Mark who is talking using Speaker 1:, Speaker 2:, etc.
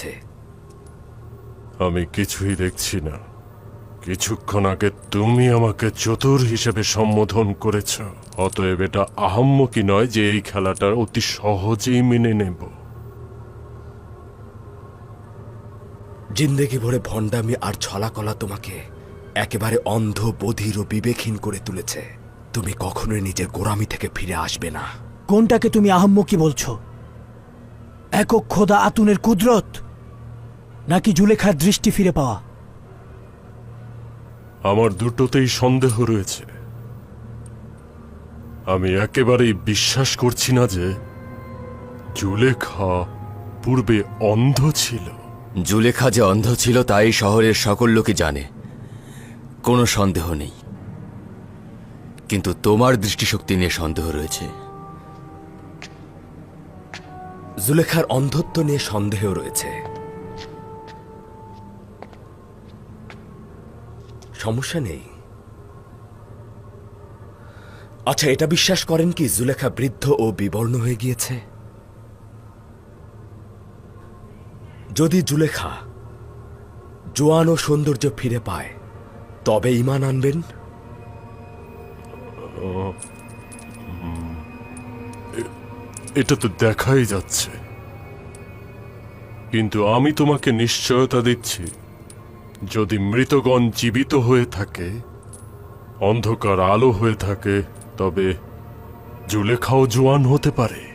Speaker 1: আছে।
Speaker 2: আমি কিছুই দেখছি না। কিছুক্ষণ আগে তুমি আমাকে চতুর হিসেবে সম্বোধন করেছ। অতএব এটা আহাম্মকি নয় যে এই খেলাটা অতি সহজেই মেনে নেব।
Speaker 1: জিন্দেগি ভরে ভণ্ডামি আর ছলাকলা তোমাকে একেবারে অন্ধ, বধির ও বিবেকহীন করে তুলেছে। তুমি কখনোই নিজের গোড়ামি থেকে ফিরে আসবে না।
Speaker 3: কোনটাকে তুমি আহাম্মকি বলছো? একক খোদা আতুনের কুদরত, নাকি জুলেখার দৃষ্টি ফিরে পাওয়া?
Speaker 2: আমার দুটোতেই সন্দেহ রয়েছে। আমি একেবারেই বিশ্বাস করছি না যে জুলেখা পূর্বে অন্ধ ছিল।
Speaker 4: জুলেখা যে অন্ধ ছিল তাই শহরের সকল লোকই জানে, কোনো সন্দেহ নেই। কিন্তু তোমার দৃষ্টিশক্তি নিয়ে সন্দেহ রয়েছে।
Speaker 1: জুলেখার অন্ধত্ব নিয়ে সন্দেহ রয়েছে। সমস্যা নেই। আচ্ছা, এটা বিশ্বাস করেন কি জুলেখা বৃদ্ধ ও বিবর্ণ হয়ে গিয়েছে? যদি জুলেখা জোয়ান ও সৌন্দর্য ফিরে পায় তবে ঈমান আনবেন?
Speaker 2: এটা তো দেখাই যাচ্ছে। কিন্তু আমি তোমাকে নিশ্চয়তা দিচ্ছি, যদি মৃতগণ জীবিত হয়ে থাকে, অন্ধকার আলো হয়ে থাকে, তবে জুলেখাও জোয়ান হতে পারে।